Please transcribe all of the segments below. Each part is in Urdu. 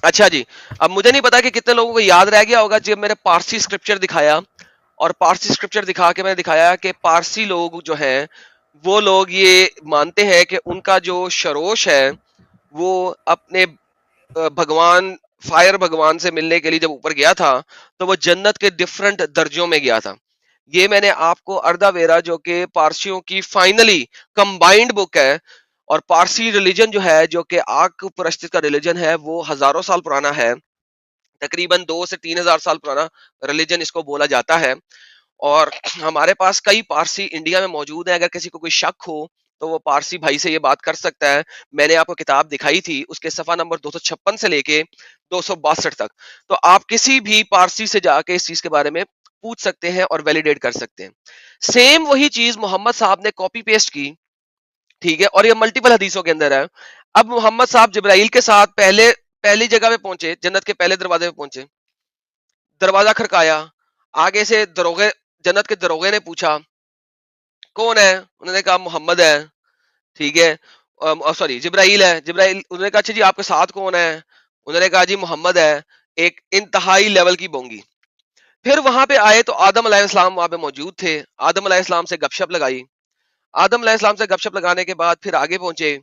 اچھا جی، اب مجھے نہیں پتا کہ کتنے لوگوں کو یاد رہ گیا ہوگا جب میں نے پارسی اسکرپچر دکھایا، اور پارسی اسکرپچر دکھا کے میں نے دکھایا کہ پارسی لوگ جو ہیں وہ لوگ یہ مانتے ہیں کہ ان کا جو شروش ہے وہ اپنے بھگوان فائر بھگوان سے ملنے کے لیے جب اوپر گیا تھا تو وہ جنت کے ڈفرنٹ درجوں میں گیا تھا. یہ میں نے آپ کو اردا ویرا جو کہ پارسیوں کی فائنلی کمبائنڈ بک ہے، اور پارسی ریلیجن جو ہے جو کہ آگ پرست کا ریلیجن ہے وہ ہزاروں سال پرانا ہے، تقریباً 2 سے 3 ہزار سال پرانا ریلیجن اس کو بولا جاتا ہے. اور ہمارے پاس کئی پارسی انڈیا میں موجود ہیں، اگر کسی کو کوئی شک ہو تو وہ پارسی بھائی سے یہ بات کر سکتا ہے. میں نے آپ کو کتاب دکھائی تھی، اس کے صفحہ نمبر 256 سے لے کے 262 تک، تو آپ کسی بھی پارسی سے جا کے اس چیز کے بارے میں پوچھ سکتے ہیں اور ویلیڈیٹ کر سکتے ہیں. سیم وہی چیز محمد صاحب نے کاپی پیسٹ کی، ٹھیک ہے، اور یہ ملٹیپل حدیثوں کے اندر ہے. اب محمد صاحب جبرائیل کے ساتھ پہلی جگہ پہ پہنچے، جنت کے پہلے دروازے پہ پہنچے، دروازہ کھڑکایا، آگے سے دروغے جنت کے دروغے نے پوچھا کون ہے، انہوں نے کہا محمد ہے، ٹھیک ہے، سوری جبرائیل ہے. جبرائیل انہوں نے کہا اچھا جی آپ کے ساتھ کون ہے، انہوں نے کہا جی محمد ہے. ایک انتہائی لیول کی بونگی. پھر وہاں پہ آئے تو آدم علیہ السلام وہاں پہ موجود تھے، آدم علیہ السلام سے گپ شپ لگائی. آدم علیہ السلام سے گپ شپ لگانے کے بعد پھر آگے پہنچے،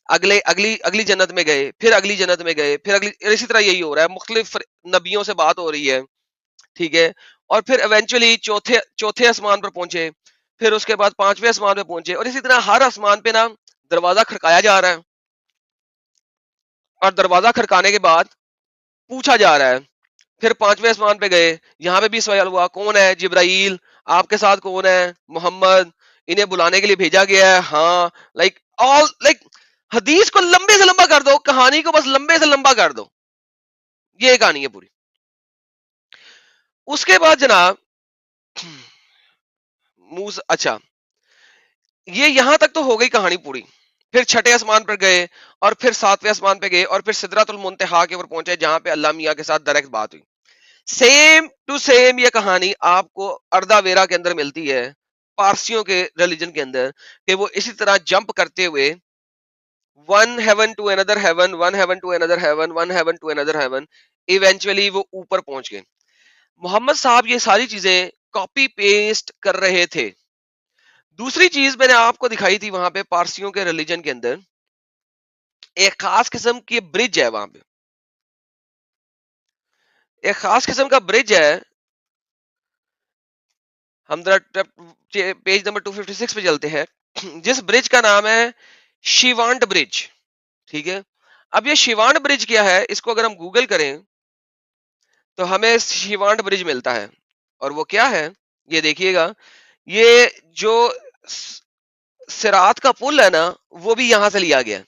اگلی جنت میں گئے، پھر اگلی جنت میں گئے، پھر اگلی، اسی طرح یہی ہو رہا ہے، مختلف نبیوں سے بات ہو رہی ہے، ٹھیک ہے. اور پھر ایونچولی چوتھے آسمان پر پہنچے، پھر اس کے بعد 5ویں آسمان پہ پہنچے، اور اسی طرح ہر آسمان پہ نا دروازہ کھڑکایا جا رہا ہے، اور دروازہ کھڑکانے کے بعد پوچھا جا رہا ہے. پھر 5ویں آسمان پہ گئے، یہاں پہ بھی سوال ہوا کون ہے، جبرائیل. آپ کے ساتھ کون ہے، محمد. انہیں بلانے کے لیے بھیجا گیا ہے، ہاں. لائک حدیث کو لمبے سے لمبا کر دو، کہانی کو بس لمبے سے لمبا کر دو، یہ کہانی ہے پوری. اس کے بعد جناب اچھا یہ یہاں تک تو ہو گئی کہانی پوری. پھر چھٹے آسمان پر گئے، اور پھر 7ویں آسمان پہ گئے، اور پھر سدرۃ المنتہا کے اوپر پہنچے جہاں پہ اللہ میاں کے ساتھ ڈائریکٹ بات ہوئی. سیم ٹو سیم یہ کہانی آپ کو اردا ویرا کے اندر ملتی ہے، پارسیوں کے ریلیجن کے اندر، کہ وہ اسی طرح جمپ کرتے ہوئے ون ہیون ٹو اندر ہیون، ون ہیون ٹو اندر ہیون، ون ہیون ٹو اندر ہیون، ایونچولی وہ اوپر پہنچ گئے. محمد صاحب یہ ساری چیزیں کاپی پیسٹ کر رہے تھے. دوسری چیز میں نے آپ کو دکھائی تھی وہاں پہ پارسیوں کے ریلیجن کے اندر ایک خاص قسم کی برج ہے، وہاں پہ ایک خاص قسم کا برج ہے. ہم ذرا پیج نمبر 256 پہ چلتے ہیں، جس برج کا نام ہے شیوانٹ برج، ٹھیک ہے. اب یہ شیوانٹ برج کیا ہے، اس کو اگر ہم گوگل کریں تو ہمیں شیوانٹ برج ملتا ہے. اور وہ کیا ہے یہ دیکھیے گا، یہ جو سرات کا پل ہے نا وہ بھی یہاں سے لیا گیا.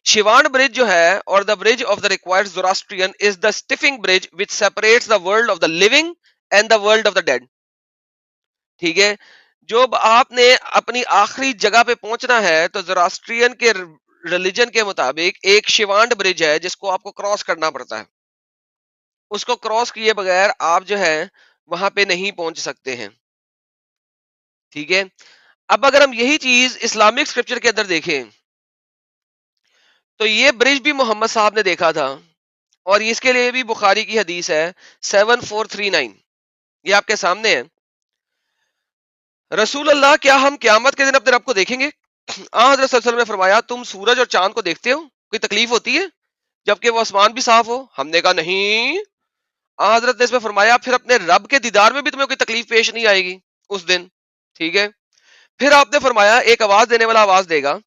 شیوان برج جو ہے، اور the bridge of the required Zoroastrian is the stuffing bridge which separates the world of the living and the world of the dead. ٹھیک ہے، جو آپ نے اپنی آخری جگہ پہ پہنچنا ہے تو زوراسٹرین کے ریلیجن کے مطابق ایک شیوانڈ برج ہے جس کو آپ کو کراس کرنا پڑتا ہے. اس کو کراس کیے بغیر آپ جو ہے وہاں پہ نہیں پہنچ سکتے ہیں، ٹھیک ہے. اب اگر ہم یہی چیز اسلامک اسکرپچر کے اندر دیکھیں تو یہ برج بھی محمد صاحب نے دیکھا تھا، اور اس کے لیے بھی بخاری کی حدیث ہے 7439، یہ آپ کے سامنے ہے. رسول اللہ کیا ہم قیامت کے دن اپنے رب کو دیکھیں گے؟ حضرت صلی اللہ علیہ وسلم نے فرمایا تم سورج اور چاند کو دیکھتے ہو، کوئی تکلیف ہوتی ہے جبکہ وہ آسمان بھی صاف ہو؟ ہم نے کہا نہیں. حضرت نے اس میں فرمایا پھر اپنے رب کے دیدار میں بھی تمہیں کوئی تکلیف پیش نہیں آئے گی اس دن، ٹھیک ہے. پھر آپ نے فرمایا ایک آواز دینے والا آواز دے گا،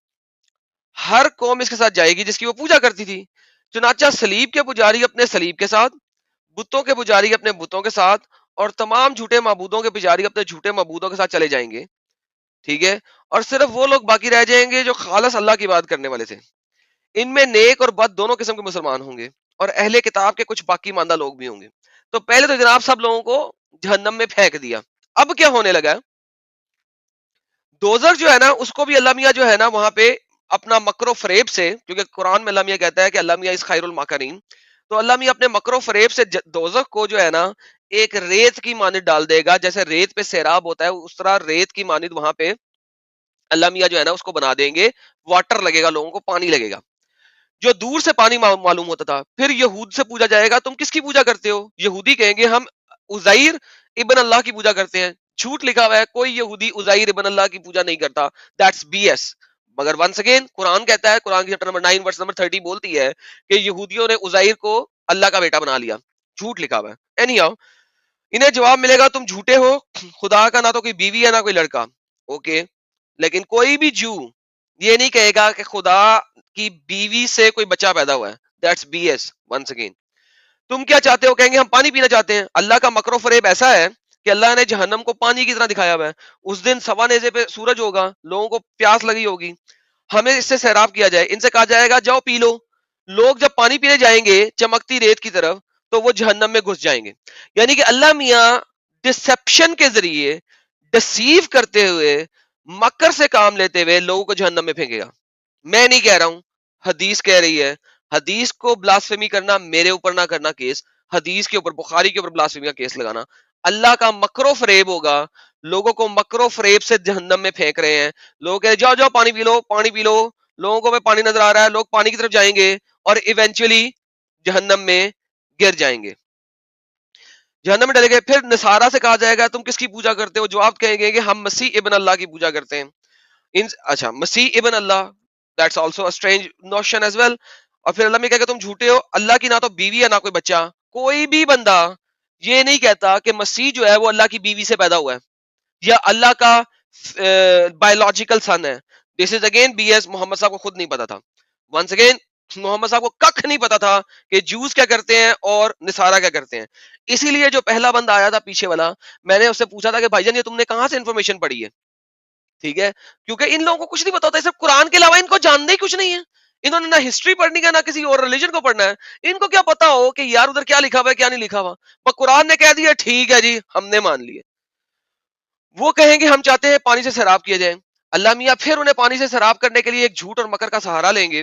ہر قوم اس کے ساتھ جائے گی جس کی وہ پوجا کرتی تھی. چنانچہ صلیب کے پجاری اپنے صلیب کے ساتھ، بتوں کے پجاری اپنے بتوں کے ساتھ، اور تمام جھوٹے معبودوں کے پجاری اپنے جھوٹے معبودوں کے ساتھ چلے جائیں گے، ٹھیک ہے. اور صرف وہ لوگ باقی رہ جائیں گے جو خالص اللہ کی بات کرنے والے تھے. ان میں نیک اور بد دونوں قسم کے مسلمان ہوں گے، اور اہل کتاب کے کچھ باقی ماندہ لوگ بھی ہوں گے. تو پہلے تو جناب سب لوگوں کو جہنم میں پھینک دیا. اب کیا ہونے لگا، دوزخ جو ہے نا اس کو بھی اللہ میاں جو ہے نا وہاں پہ اپنا مکر و فریب سے، کیونکہ قرآن میں اللہ میاں کہتا ہے کہ اللہ میاں اس خیر الماکرین، تو اللہ میاں اپنے مکر و فریب سے دوزخ کو جو ہے نا ایک ریت کی مانند ڈال دے گا. جیسے ریت پہ سیراب ہوتا ہے اس طرح ریت کی مانند وہاں پہ اللہ میاں جو ہے نا اس کو بنا دیں گے، واٹر لگے گا، لوگوں کو پانی لگے گا. جو دور سے پانی معلوم ہوتا تھا. پھر یہود سے پوچھا جائے گا تم کس کی پوجا کرتے ہو؟ یہودی کہیں گے ہم عزیر ابن اللہ کی پوجا کرتے ہیں. جھوٹ لکھا ہوا ہے, کوئی یہودی عزیر ابن اللہ کی پوجا نہیں کرتا. That's BS S. مگر ونس اگین قرآن کہتا ہے, قرآن کی چیپٹر نمبر 9 ورس نمبر 30 بولتی ہے کہ یہودیوں نے عزیر کو اللہ کا بیٹا بنا لیا. جھوٹ لکھا ہوا ہے. اینی ہاؤ انہیں جواب ملے گا تم جھوٹے ہو, خدا کا نہ تو کوئی بیوی ہے نہ کوئی لڑکا. اوکے, لیکن کوئی بھی جو یہ نہیں کہے گا کہ خدا کی بیوی سے کوئی بچہ پیدا ہوا ہے. That's BS once. ونس اگین تم کیا چاہتے ہو؟ کہیں گے ہم پانی پینا چاہتے ہیں. اللہ کا مکر و فریب ایسا ہے کہ اللہ نے جہنم کو پانی کی طرح دکھایا ہوا ہے. اس دن سوا نیزے پہ سورج ہوگا, لوگوں کو پیاس لگی ہوگی, ہمیں اس سے سیراب کیا جائے. ان سے کہا جائے گا جاؤ پی لو. لوگ جب پانی پینے جائیں گے چمکتی ریت کی طرف تو وہ جہنم میں گھس جائیں گے. یعنی کہ اللہ میاں ڈسپشن کے ذریعے ڈسیو کرتے ہوئے مکر سے کام لیتے ہوئے لوگوں کو جہنم میں پھینکے گا. میں نہیں کہہ رہا ہوں, حدیث کہہ رہی ہے. حدیث کو بلاسفیمی کرنا, میرے اوپر نہ کرنا کیس, حدیث کے اوپر بخاری کے اوپر بلاسفیمی کا کیس لگانا. اللہ کا مکر و فریب ہوگا, لوگوں کو مکر و فریب سے جہنم میں پھینک رہے ہیں. لوگ کہتے جاؤ جاؤ پانی پی لو, پانی پی لو. لوگوں کو پانی نظر آ رہا ہے, لوگ پانی کی طرف جائیں گے اور ایونچولی جہنم میں گر جائیں گے, جہنم میں ڈلے گئے. پھر نصارہ سے کہا جائے گا تم کس کی پوجا کرتے ہو؟ جواب کہیں گے کہ ہم مسیح ابن اللہ کی پوجا کرتے ہیں. اچھا, مسیح ابن اللہ, that's also a strange notion as well. اور پھر اللہ میں کہے گا تم جھوٹے ہو, اللہ کی نہ تو بیوی ہے نہ کوئی بچہ. کوئی بھی بندہ یہ نہیں کہتا کہ مسیح جو ہے وہ اللہ کی بیوی سے پیدا ہوا ہے یا اللہ کا بایولوجیکل سن ہے. دس از اگین بی ایس. محمد صاحب کو خود نہیں پتا تھا. ونس اگین محمد صاحب کو ککھ نہیں پتا تھا کہ جوز کیا کرتے ہیں اور نصارہ کیا کرتے ہیں. اسی لیے جو پہلا بندہ آیا تھا پیچھے والا, میں نے اس سے پوچھا تھا کہ بھائی جان یہ تم نے کہاں سے انفارمیشن پڑھی ہے؟ ٹھیک ہے, کیونکہ ان لوگوں کو کچھ نہیں پتا ہوتا, صرف قرآن کے علاوہ ان کو جاننا ہی کچھ نہیں ہے. انہوں نے نہ ہسٹری پڑھنی کا نہ کسی اور ریلیجن کو پڑھنا ہے. ان کو کیا پتا ہو کہ یار ادھر کیا لکھا ہوا ہے کیا نہیں لکھا ہوا, پر قرآن نے کہہ دیا ٹھیک ہے جی ہم نے مان لیے. وہ کہیں گے ہم چاہتے ہیں پانی سے سیراب کیا جائے. اللہ میاں پھر انہیں پانی سے سیراب کرنے کے لیے ایک جھوٹ اور مکر کا سہارا لیں گے.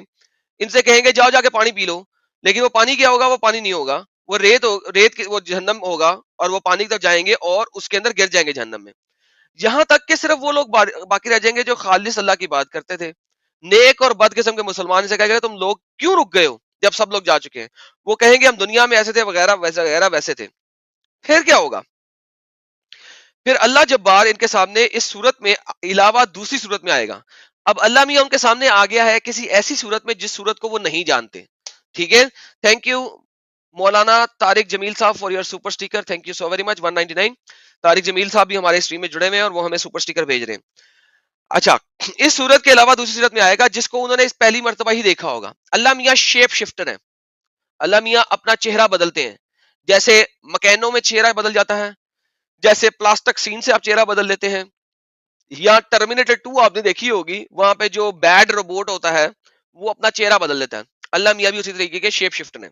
ان سے کہیں گے جاؤ جا کے پانی پی لو, لیکن وہ پانی کیا ہوگا؟ وہ پانی نہیں ہوگا, وہ ریت وہ جہنم ہوگا اور وہ پانی کی طرف جائیں گے اور اس کے اندر گر جائیں گے جہنم میں. یہاں تک کہ صرف وہ لوگ باقی رہ جائیں گے جو خالص اللہ کی بات کرتے تھے. نیک اور بد قسم کے مسلمان سے کہے گا تم لوگ کیوں رک گئے ہو جب سب لوگ جا چکے ہیں؟ وہ کہیں گے ہم دنیا میں ایسے تھے وغیرہ وغیرہ ویسے تھے. پھر کیا ہوگا؟ پھر اللہ جبار ان کے سامنے اس صورت میں علاوہ دوسری صورت میں آئے گا. اب اللہ میاں ان کے سامنے آ گیا ہے کسی ایسی صورت میں جس صورت کو وہ نہیں جانتے. ٹھیک ہے, thank you Maulana Tariq Jameel Sahab for your super sticker, thank you so very much. 199 Tariq Jameel Sahab بھی ہمارے اسٹریم میں جڑے ہوئے ہیں اور وہ ہمیں سپر اسٹیکر بھیج رہے ہیں. اچھا, اس صورت کے علاوہ دوسری صورت میں آئے گا جس کو انہوں نے اس پہلی مرتبہ ہی دیکھا ہوگا. اللہ میاں شیپ شفٹر ہے. اللہ میاں اپنا چہرہ بدلتے ہیں, جیسے مکینوں میں چہرہ بدل جاتا ہے, جیسے پلاسٹک سین سے آپ چہرہ بدل لیتے ہیں, یا ٹرمینیٹر 2 آپ نے دیکھی ہوگی, وہاں پہ جو بیڈ روبوٹ ہوتا ہے وہ اپنا چہرہ بدل لیتا ہے. اللہ میاں بھی اسی طریقے کے شیپ شفٹر ہیں.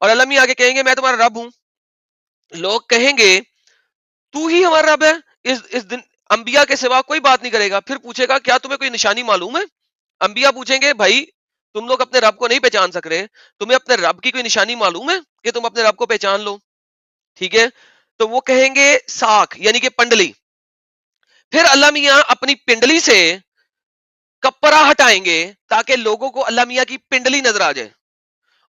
اور اللہ میاں آگے کہیں گے میں تمہارا رب ہوں. لوگ کہیں گے تو ہی ہمارا رب ہے, اس دن انبیاء کے سوا کوئی بات نہیں کرے گا. پھر پوچھے گا کیا تمہیں کوئی نشانی معلوم ہے؟ انبیاء پوچھیں گے بھائی تم لوگ اپنے رب کو نہیں پہچان سک رہے, تمہیں اپنے رب کی کوئی نشانی معلوم ہے کہ تم اپنے رب کو پہچان لو؟ ٹھیک ہے, تو وہ کہیں گے ساکھ یعنی کہ پنڈلی. پھر اللہ میاں اپنی پنڈلی سے کپڑا ہٹائیں گے تاکہ لوگوں کو اللہ میاں کی پنڈلی نظر آ جائے,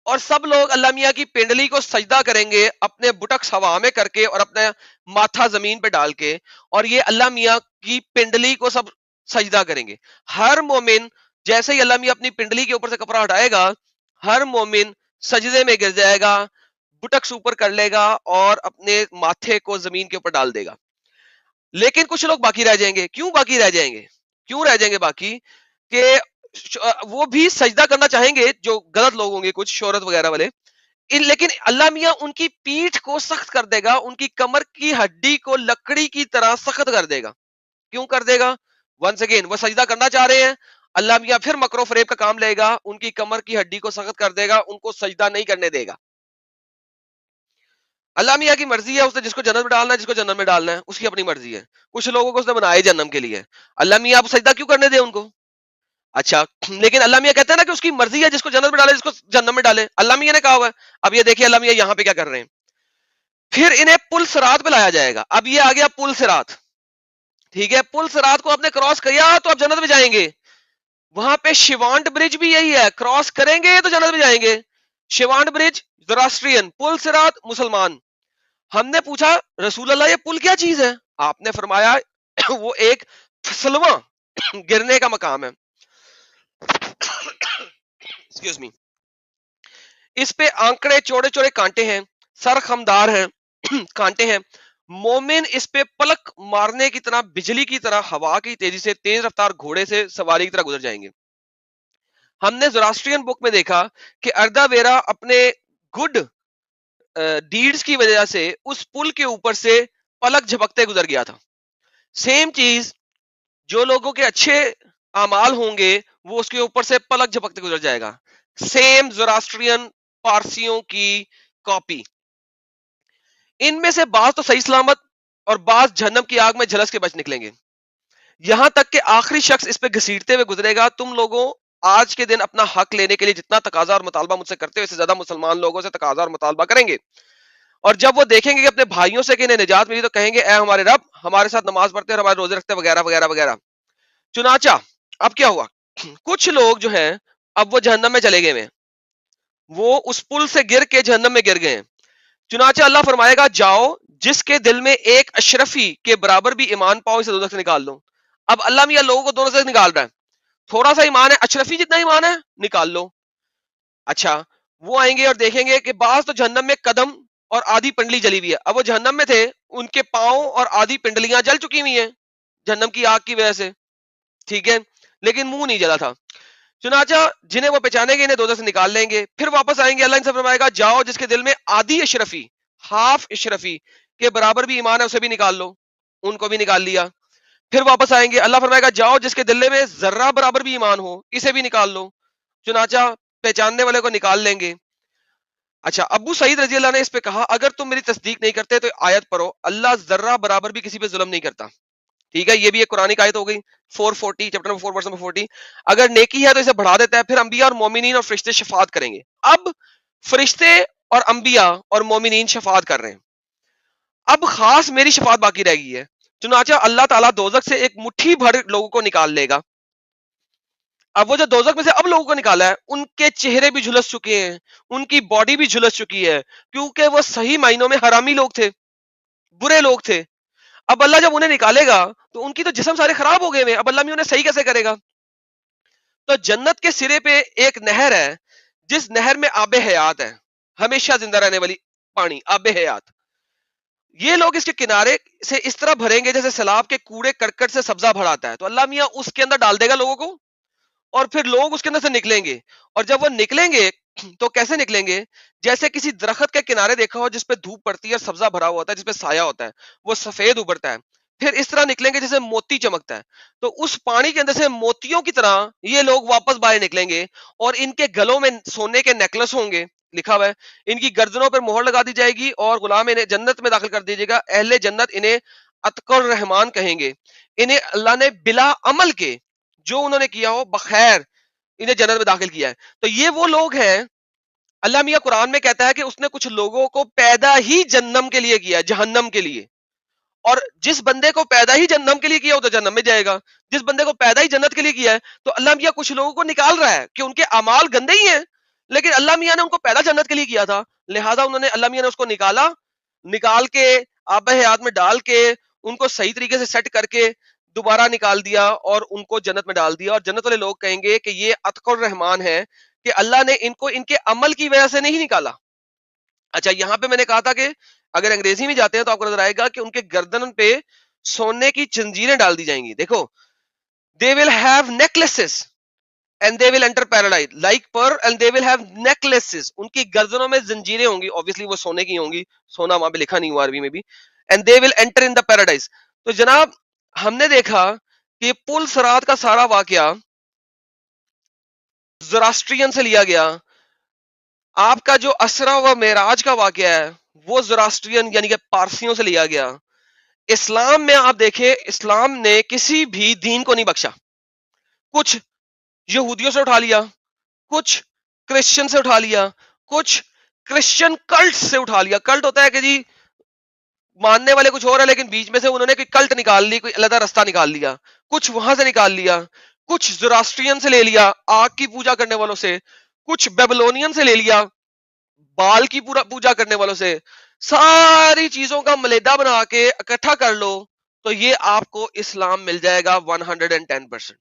اور سب لوگ اللہ میاں کی پنڈلی کو سجدہ کریں گے اپنے بٹکس ہوا میں کر کے اور اپنا ماتھا زمین پہ ڈال کے, اور یہ اللہ میاں کی پنڈلی کو سب سجدہ کریں گے. ہر مومن جیسے ہی اللہ میاں اپنی پنڈلی کے اوپر سے کپڑا ہٹائے گا, ہر مومن سجدے میں گر جائے گا, بٹکس اوپر کر لے گا اور اپنے ماتھے کو زمین کے اوپر ڈال دے گا. لیکن کچھ لوگ باقی رہ جائیں گے. کیوں باقی رہ جائیں گے؟ کیوں رہ جائیں گے باقی؟ کہ وہ بھی سجدہ کرنا چاہیں گے, جو غلط لوگ ہوں گے کچھ شہرت وغیرہ والے, لیکن اللہ میاں ان کی پیٹھ کو سخت کر دے گا, ان کی کمر کی ہڈی کو لکڑی کی طرح سخت کر دے گا. کیوں کر دے گا؟ ونس اگین وہ سجدہ کرنا چاہ رہے ہیں, اللہ میاں پھر مکر و فریب کا کام لے گا, ان کی کمر کی ہڈی کو سخت کر دے گا, ان کو سجدہ نہیں کرنے دے گا. اللہ میاں کی مرضی ہے, اس نے جس کو جنت میں ڈالنا ہے, جس کو جنت میں ڈالنا ہے, اس کی اپنی مرضی ہے. کچھ لوگوں کو اس نے بنایا جنم کے لیے, اللہ میاں آپ سجدہ کیوں کرنے دیں ان کو؟ اچھا, لیکن اللہ میاں کہتے ہیں نا کہ اس کی مرضی ہے, جس کو جنت میں ڈالے جس کو جنم میں ڈالے. اللہ میاں نے کہا ہوا ہے. اب یہ دیکھیے اللہ میاں یہاں پہ کیا کر رہے ہیں. پھر انہیں پل صراط پہ لایا جائے گا. اب یہ آ گیا پل صراط. ٹھیک ہے, پل صراط کو آپ نے کراس کیا تو آپ جنت میں جائیں گے. وہاں پہ شیوانٹ برج بھی یہی ہے، کراس کریں گے تو جنت میں جائیں گے. شیوانٹ برج زوراسٹرین، پل صراط مسلمان. ہم نے پوچھا رسول اللہ یہ پل کیا چیز ہے؟ آپ نے فرمایا وہ ایک پھسلواں گرنے کا مقام ہے. Excuse me. اس پہ آنکڑے چوڑے چوڑے کانٹے ہیں، سر خمدار ہیں کانٹے ہیں. مومن اس پہ پلک مارنے کی طرح، بجلی کی طرح، ہوا کی تیزی سے، تیز رفتار گھوڑے سے سواری کی طرح گزر جائیں گے. ہم نے زوراسٹرین بک میں دیکھا کہ اردا ویرا اپنے گڈ ڈیڈز کی وجہ سے اس پل کے اوپر سے پلک جھپکتے گزر گیا تھا. سیم چیز جو لوگوں کے اچھے اعمال ہوں گے وہ اس کے اوپر سے پلک جھپکتے گزر جائے گا. سیم زوراسٹرین پارسیوں کی کاپی. ان میں سے بعض تو صحیح سلامت اور بعض جہنم کی آگ میں جھلس کے بچ نکلیں گے، یہاں تک کہ آخری شخص اس پہ گھسیٹتے ہوئے گزرے گا. تم لوگوں آج کے دن اپنا حق لینے کے لیے جتنا تقاضا اور مطالبہ مجھ سے کرتے ہو اس سے زیادہ مسلمان لوگوں سے تقاضا اور مطالبہ کریں گے. اور جب وہ دیکھیں گے کہ اپنے بھائیوں سے کہ انہیں نجات ملی تو کہیں گے اے ہمارے رب ہمارے ساتھ نماز پڑھتے اور ہمارے روزے رکھتے وغیرہ وغیرہ وغیرہ. چنانچہ اب کیا ہوا، کچھ لوگ جو ہیں اب وہ جہنم میں چلے گئے ہیں، وہ اس پل سے گر کے جہنم میں گر گئے ہیں. چنانچہ اللہ فرمائے گا جاؤ جس کے دل میں ایک اشرفی کے برابر بھی ایمان پاؤ اسے دوزخ سے نکال دو. اب اللہ میاں لوگوں کو دونوں سے نکال رہا ہے. تھوڑا سا ایمان ہے، اشرفی جتنا ایمان ہے نکال لو. اچھا وہ آئیں گے اور دیکھیں گے کہ بعض تو جہنم میں قدم اور آدھی پنڈلی جلی ہوئی ہے. اب وہ جہنم میں تھے، ان کے پاؤں اور آدھی پنڈلیاں جل چکی ہوئی ہیں جہنم کی آگ کی وجہ سے، ٹھیک ہے، لیکن منہ نہیں جلا تھا. چنانچہ جنہیں وہ پہچانیں گے انہیں دوزخ سے نکال لیں گے. پھر واپس آئیں گے، اللہ ان سے فرمائے گا جاؤ جس کے دل میں آدھی اشرفی، ہاف اشرفی کے برابر بھی ایمان ہے اسے بھی نکال لو. ان کو بھی نکال لیا. پھر واپس آئیں گے، اللہ فرمائے گا جاؤ جس کے دل میں ذرہ برابر بھی ایمان ہو اسے بھی نکال لو. چنانچہ پہچاننے والے کو نکال لیں گے. اچھا ابو سعید رضی اللہ نے اس پہ کہا اگر تم میری تصدیق نہیں کرتے تو آیت پڑھو، اللہ ذرہ برابر بھی کسی پہ ظلم نہیں کرتا. ٹھیک ہے، یہ بھی ایک قرآن کی آیت ہو گئی 440 چیپٹر نمبر 4 ورس نمبر 40. اگر نیکی ہے تو اسے بڑھا دیتا ہے. پھر انبیاء اور مومنین اور فرشتے شفاعت کریں گے. اب فرشتے اور انبیاء اور مومنین شفاعت کر رہے ہیں، اب خاص میری شفاعت باقی رہ گئی ہے. چنانچہ اللہ تعالیٰ دوزخ سے ایک مٹھی بھر لوگوں کو نکال لے گا. اب وہ جو دوزخ میں سے اب لوگوں کو نکالا ہے ان کے چہرے بھی جھلس چکے ہیں، ان کی باڈی بھی جھلس چکی ہے، کیونکہ وہ صحیح معنوں میں حرامی لوگ تھے، برے لوگ تھے. اب اللہ جب انہیں نکالے گا تو ان کی تو جسم سارے خراب ہو گئے ہیں، اب اللہ بھی انہیں صحیح کیسے کرے گا؟ تو جنت کے سرے پہ ایک نہر ہے جس نہر میں آب حیات ہے، ہمیشہ زندہ رہنے والی پانی، آب حیات. یہ لوگ اس کے کنارے سے اس طرح بھریں گے جیسے سیلاب کے کوڑے کرکٹ سے سبزہ بھراتا ہے. تو اللہ میاں اس کے اندر ڈال دے گا لوگوں کو اور پھر لوگ اس کے اندر سے نکلیں گے. اور جب وہ نکلیں گے تو کیسے نکلیں گے؟ جیسے کسی درخت کے کنارے دیکھا ہو جس پہ دھوپ پڑتی ہے اور سبزہ بھرا ہوا ہوتا ہے، جس پہ سایہ ہوتا ہے، وہ سفید ابھرتا ہے. پھر اس طرح نکلیں گے جیسے موتی چمکتا ہے. تو اس پانی کے اندر سے موتیوں کی طرح یہ لوگ واپس باہر نکلیں گے اور ان کے گلوں میں سونے کے نیکلس ہوں گے، لکھا ہوا ہے ان کی گردنوں پر مہر لگا دی جائے گی اور غلام انہیں جنت میں داخل کر دیجیے گا. اہل جنت انہیں اتقوا الرحمان کہیں گے. انہیں اللہ نے بلا عمل کے جو انہوں نے کیا ہو بخیر انہیں جنت میں داخل کیا ہے. تو یہ وہ لوگ ہیں، اللہ میاں قرآن میں کہتا ہے کہ اس نے کچھ لوگوں کو پیدا ہی جہنم کے لیے کیا، جہنم کے لیے. اور جس بندے کو پیدا ہی جہنم کے لیے کیا وہ تو جہنم میں جائے گا، جس بندے کو پیدا ہی جنت کے لیے کیا ہے تو اللہ میاں کچھ لوگوں کو نکال رہا ہے کہ ان کے اعمال گندے ہی ہیں، لیکن اللہ میاں نے ان کو پیدا جنت کے لیے کیا تھا، لہٰذا انہوں نے اللہ میاں نے اس کو نکالا، نکال کے آب حیات میں ڈال کے ان کو صحیح طریقے سے سیٹ کر کے دوبارہ نکال دیا اور ان کو جنت میں ڈال دیا. اور جنت والے لوگ کہیں گے کہ یہ اتقوا الرحمان ہے کہ اللہ نے ان کو ان کے عمل کی وجہ سے نہیں نکالا. اچھا یہاں پہ میں نے کہا تھا کہ اگر انگریزی میں جاتے ہیں تو آپ کو نظر آئے گا کہ ان کے گردن پہ سونے کی زنجیریں ڈال دی جائیں گی. دیکھو they will have necklaces and they will enter paradise like pearl and they will have necklaces. ان کی گردنوں میں زنجیریں ہوں گی، obviously وہ سونے کی ہوں گی، سونا وہاں پہ لکھا نہیں ہوا عربی میں بھی. and they will enter in the paradise. تو جناب ہم نے دیکھا کہ پل صراط کا سارا واقعہ زوراسٹرین سے لیا گیا. آپ کا جو اسرا و معراج کا واقعہ ہے وہ زوراسٹرین یعنی کہ پارسیوں سے لیا گیا. اسلام میں آپ دیکھیں اسلام نے کسی بھی دین کو نہیں بخشا. کچھ یہودیوں سے اٹھا لیا، کچھ کرسچن سے اٹھا لیا، کچھ کرسچن کلٹ سے اٹھا لیا. کلٹ ہوتا ہے کہ جی ماننے والے کچھ اور ہے لیکن بیچ میں سے انہوں نے کوئی کلٹ نکال لی، کوئی علیحدہ رستہ نکال لیا، کچھ وہاں سے نکال لیا، کچھ زوراسٹرین سے لے لیا آگ کی پوجا کرنے والوں سے, کچھ بیبلونین سے لے لیا بال کی پوجا کرنے والوں سے, ساری چیزوں کا ملیدہ بنا کے اکٹھا کر لو تو یہ آپ کو اسلام مل جائے گا 110%.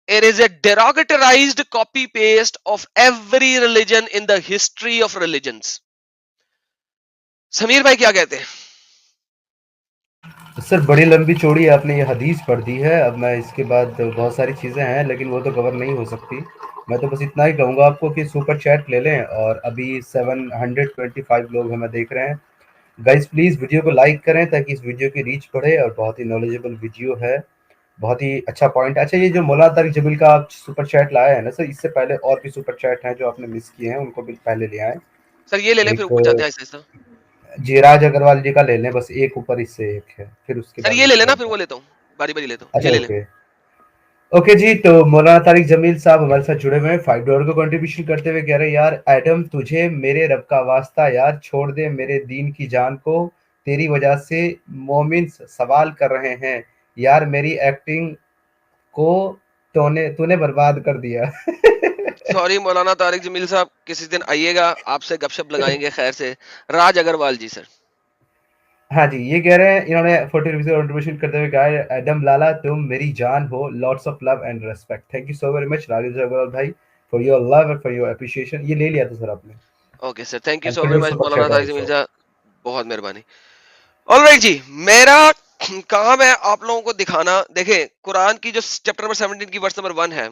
It is a derogatorized copy paste of every religion in the history of religions. Sameer بھائی کیا کہتے ہیں؟ سر بڑی لمبی چوڑی آپ نے یہ حدیث پڑھ دی ہے. اب میں اس کے بعد بہت ساری چیزیں ہیں لیکن وہ تو کور نہیں ہو سکتی. میں تو بس اتنا ہی کہوں گا آپ کو کہ سپر چیٹ لے لیں, اور ابھی 725 لوگ ہمیں دیکھ رہے ہیں. گائز پلیز ویڈیو کو لائک کریں تاکہ اس ویڈیو کی ریچ بڑھے, اور بہت ہی نالجیبل ویڈیو ہے, بہت ہی اچھا پوائنٹ. اچھا یہ جو مولانا طارق جمیل کا آپ سپر چیٹ لایا ہے نا سر, اس سے پہلے اور بھی سپر چیٹ ہیں جو آپ نے مس کیے ہیں, ان کو بھی پہلے لے آئیں. سر یہ لے لیں پھر ایک اوپر جاتے ہیں ایسا ایسا. جی راج اگروال جی کا لے لیں بس, ایک اوپر اس سے ایک ہے, پھر اس کے سر بعد یہ میں لے لینا, پھر بولتا وہ ہوں. لیتا ہوں, باری باری لیتا ہوں, اچھا یہ لے لیں. اوکے اوکے جی. تو مولانا طارق جمیل صاحب ہمارے ساتھ جڑے ہوئے ہیں, $5 کو کنٹریبیوشن کرتے ہوئے کہہ رہے ہیں, یار ایڈم تجھے میرے رب کا واسطہ یار چھوڑ دے میرے دین کی جان کو, تیری وجہ سے مومن سوال کر رہے ہیں یار, میری ایکٹنگ کو تو نے برباد کر دیا. سوری مولانا طارق جمیل صاحب, کسی دن آئیے گا, آپ سے گپ شپ لگائیں گے خیر سے. راج اگروال جی سر. ہاں جی, یہ کہہ رہے ہیں, انہوں نے 40 روپیز کا کنٹریبیوشن کرتے ہوئے کہا ہے, ایڈم لالا تم میری جان ہو, lots of love and respect. Thank you so very much Rajesh Agarwal بھائی for your love and for your appreciation. یہ لے لیا تھا سر آپ نے, okay sir, thank you and so for very your much super Maulana chat Tariq Jameel also. Sahab, بہت مہربانی. آلرائٹ جی, میرا کام ہے آپ لوگوں کو دکھانا. دیکھیں قرآن کی جو چیپٹر نمبر 17 کی ورس نمبر 1 ہے,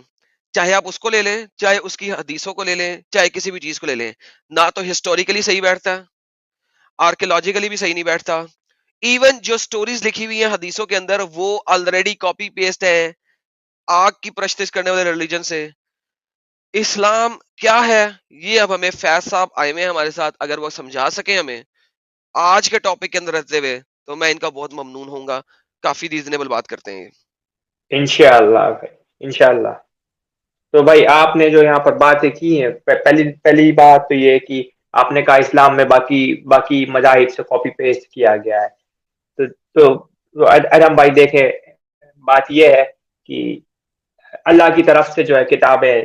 چاہے آپ اس کو لے لیں, چاہے اس کی حدیثوں کو لے لیں, چاہے کسی بھی چیز کو لے لیں, نہ تو ہسٹوریکلی صحیح بیٹھتا ہے, آرکیولوجیکلی بھی صحیح نہیں بیٹھتا. ایون جو سٹوریز لکھی ہوئی ہیں حدیثوں کے اندر وہ آلریڈی کاپی پیسٹ ہے آگ کی پرستش کرنے والے ریلیجن سے. اسلام کیا ہے یہ اب ہمیں فیض صاحب آئے ہوئے ہیں ہمارے ساتھ, اگر وہ سمجھا سکیں ہمیں آج کے ٹاپک کے اندر رہتے ہوئے تو میں ان کا بہت ممنون ہوں گا. کافی ریزنیبل بات کرتے ہیں. انشاءاللہ بھائی, انشاءاللہ. تو بھائی آپ نے جو یہاں پر باتیں کی ہیں, پہلی بات تو یہ کہ آپ نے کہا اسلام میں باقی مذاہب سے کاپی پیسٹ کیا گیا ہے. تو ادم بھائی دیکھیں, بات یہ ہے کہ اللہ کی طرف سے جو ہے کتابیں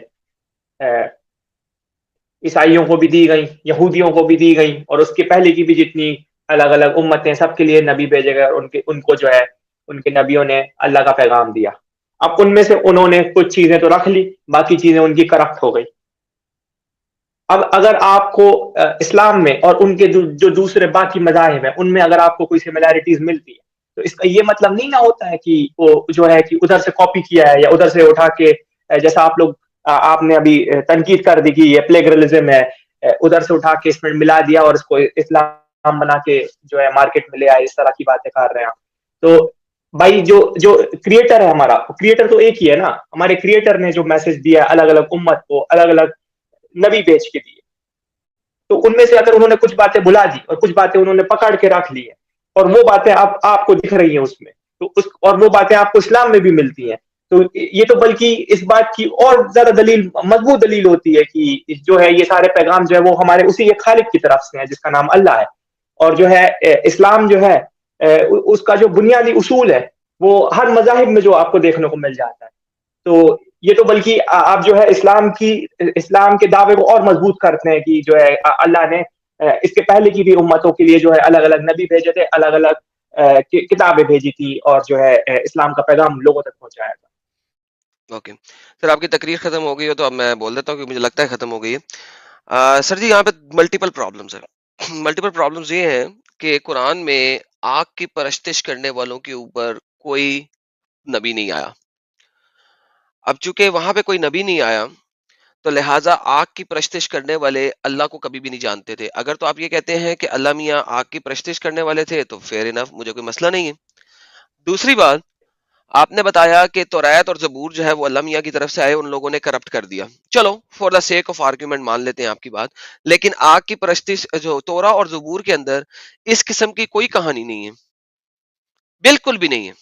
عیسائیوں کو بھی دی گئیں, یہودیوں کو بھی دی گئیں, اور اس کے پہلے کی بھی جتنی الگ الگ امتیں سب کے لیے نبی بھیجے گئے, اور ان کو جو ہے ان کے نبیوں نے اللہ کا پیغام دیا. اب ان میں سے انہوں نے کچھ چیزیں تو رکھ لی, باقی چیزیں ان کی کرپٹ ہو گئی. اب اگر آپ کو اسلام میں اور ان کے جو دوسرے باقی مذاہب ہیں ان میں اگر آپ کو کوئی سملیرٹیز ملتی ہے تو اس کا یہ مطلب نہیں نہ ہوتا ہے کہ وہ جو ہے کہ ادھر سے کاپی کیا ہے یا ادھر سے اٹھا کے, جیسا آپ نے ابھی تنقید کر دی کہ یہ پلیگرلزم ہے, ادھر سے اٹھا کے اس میں ملا دیا اور اس کو اسلام بنا کے جو ہے مارکیٹ میں لے آئے, اس طرح کی باتیں کر رہے ہیں. تو بھائی جو کریٹر ہے ہمارا, کریٹر تو ایک ہی ہے نا. ہمارے کریٹر نے جو میسج دیا ہے الگ الگ امت کو, الگ الگ نبی بھیج کے دیے, تو ان میں سے اگر انہوں نے کچھ باتیں بلا دی اور کچھ باتیں انہوں نے پکڑ کے رکھ لی ہیں, اور وہ باتیں آپ کو دکھ رہی ہیں اس میں, اور وہ باتیں آپ کو اسلام میں بھی ملتی ہیں, تو یہ تو بلکہ اس بات کی اور زیادہ دلیل, مضبوط دلیل ہوتی ہے کہ جو ہے یہ سارے پیغام جو ہے وہ ہمارے اسی ایک خالق کی طرف سے ہیں جس کا نام اللہ ہے. اور جو ہے اسلام جو ہے اس کا جو بنیادی اصول ہے وہ ہر مذاہب میں جو آپ کو دیکھنے کو مل جاتا ہے. تو یہ تو بلکہ آپ جو ہے اسلام کے دعوے کو اور مضبوط کرتے ہیں کہ جو ہے اللہ نے اس کے پہلے کی بھی امتوں کے لیے جو ہے الگ الگ نبی بھیجے تھے, الگ الگ کتابیں بھیجی تھی, اور جو ہے اسلام کا پیغام لوگوں تک پہنچایا تھا. اوکے سر, آپ کی تقریر ختم ہو گئی ہو تو اب میں بول دیتا ہوں کہ مجھے لگتا ہے ختم ہو گئی ہے. سر جی یہاں پہ ملٹیپل پرابلمس ہیں. ملٹیپل پرابلمس یہ ہیں کہ قرآن میں آگ کی پرستش کرنے والوں کے اوپر کوئی نبی نہیں آیا. اب چونکہ وہاں پہ کوئی نبی نہیں آیا تو لہٰذا آگ کی پرستش کرنے والے اللہ کو کبھی بھی نہیں جانتے تھے. اگر تو آپ یہ کہتے ہیں کہ اللہ میاں آگ کی پرستش کرنے والے تھے تو فیئر انف, مجھے کوئی مسئلہ نہیں ہے. دوسری بات, آپ نے بتایا کہ توریت اور زبور جو ہے وہ اللہ میاں کی طرف سے آئے, ان لوگوں نے کرپٹ کر دیا. چلو for the sake of argument مان لیتے ہیں آپ کی بات, لیکن آگ کی پرستش جو تورا اور زبور کے اندر اس قسم کی کوئی کہانی نہیں ہے, بالکل بھی نہیں ہے.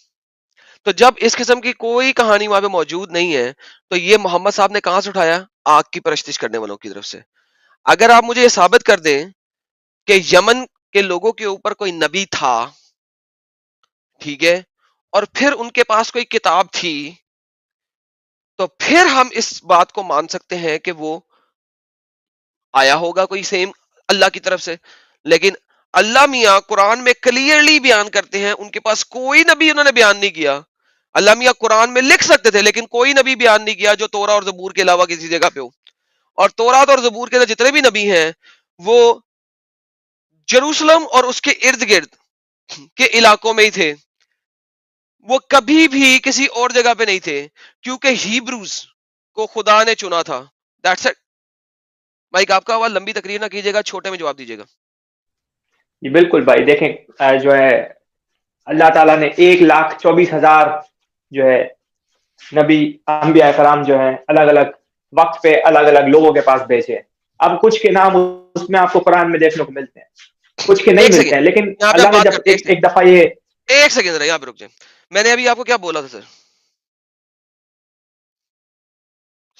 تو جب اس قسم کی کوئی کہانی وہاں پہ موجود نہیں ہے تو یہ محمد صاحب نے کہاں سے اٹھایا؟ آگ کی پرستش کرنے والوں کی طرف سے. اگر آپ مجھے یہ ثابت کر دیں کہ یمن کے لوگوں کے اوپر کوئی نبی تھا, ٹھیک ہے, اور پھر ان کے پاس کوئی کتاب تھی, تو پھر ہم اس بات کو مان سکتے ہیں کہ وہ آیا ہوگا کوئی سیم اللہ کی طرف سے. لیکن اللہ میاں قرآن میں کلیئرلی بیان کرتے ہیں, ان کے پاس کوئی نبی انہوں نے بیان نہیں کیا. اللہ میاں قرآن میں لکھ سکتے تھے لیکن کوئی نبی بیان نہیں کیا جو تورا اور زبور کے علاوہ کسی جگہ پہ ہو. اور تورات اور زبور کے جتنے بھی نبی ہیں وہ جروسلم اور اس کے ارد گرد کے علاقوں میں ہی تھے, وہ کبھی بھی کسی اور جگہ پہ نہیں تھے, کیونکہ ہیبروز کو خدا نے چنا تھا. That's it. بھائی آپ کا آواز لمبی تقریر نہ کیجیے گا, چھوٹے میں جواب دیجیے گا. جی بالکل بھائی, دیکھیں جو ہے اللہ تعالیٰ نے 1,24,000 جو ہے نبی انبیاء کرام جو ہیں الگ الگ وقت پہ الگ الگ لوگوں کے پاس بھیجے. اب کچھ کے نام اس میں آپ کو قرآن میں دیکھنے کو ملتے ہیں, کچھ کے نہیں ایک ملتے ہیں, سیکنڈ لیکن یہاں پہ اللہ ہم نے بات جب کرتے ہیں, ایک دفعہ یہ ایک سیکنڈ یہاں پہ رک جائیں. میں نے ابھی آپ کو کیا بولا تھا سر؟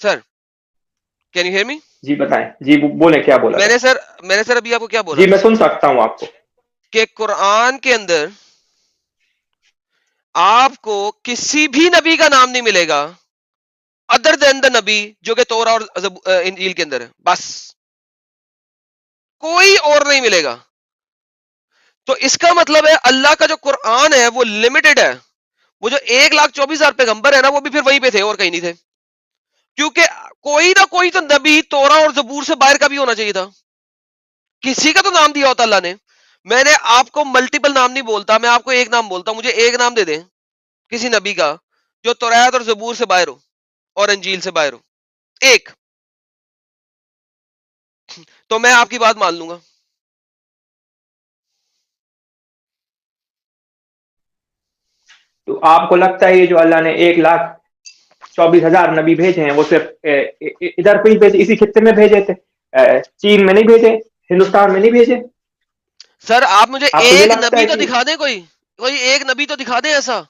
سر کین یو ہیئر می؟ جی بتائیں, جی بولیں کیا بولا میں تھا. نے سر ابھی آپ کو کیا بولا جی تھا میں سن سکتا ہوں آپ کو. کہ قرآن کے اندر آپ کو کسی بھی نبی کا نام نہیں ملے گا ادر دین دا نبی جو کہ تورا اور انجیل کے اندر ہے, بس کوئی اور نہیں ملے گا. تو اس کا مطلب ہے اللہ کا جو قرآن ہے وہ لمیٹڈ ہے. وہ جو 1,24,000 پیغمبر ہے نا, وہ بھی پھر وہیں پہ تھے اور کہیں نہیں تھے, کیونکہ کوئی نہ کوئی تو نبی تورا اور زبور سے باہر کا بھی ہونا چاہیے تھا. کسی کا تو نام دیا ہوتا اللہ نے. میں نے آپ کو ملٹیپل نام نہیں بولتا, میں آپ کو ایک نام بولتا ہوں. مجھے ایک نام دے دیں کسی نبی کا جو تورات اور زبور سے باہر ہو اور انجیل سے باہر ہو, ایک, تو میں آپ کی بات مان لوں گا. تو آپ کو لگتا ہے یہ جو اللہ نے 1,24,000 نبی بھیجے ہیں وہ صرف ادھر پہ ہی بھیجے, اسی خطے میں بھیجے تھے, چین میں نہیں بھیجے, ہندوستان میں نہیں بھیجے؟ سر آپ مجھے آپ کو یہ ایک لگتا نبی ہے تو کہ دکھا دیں, کوئی ایک نبی تو دکھا دیں ایسا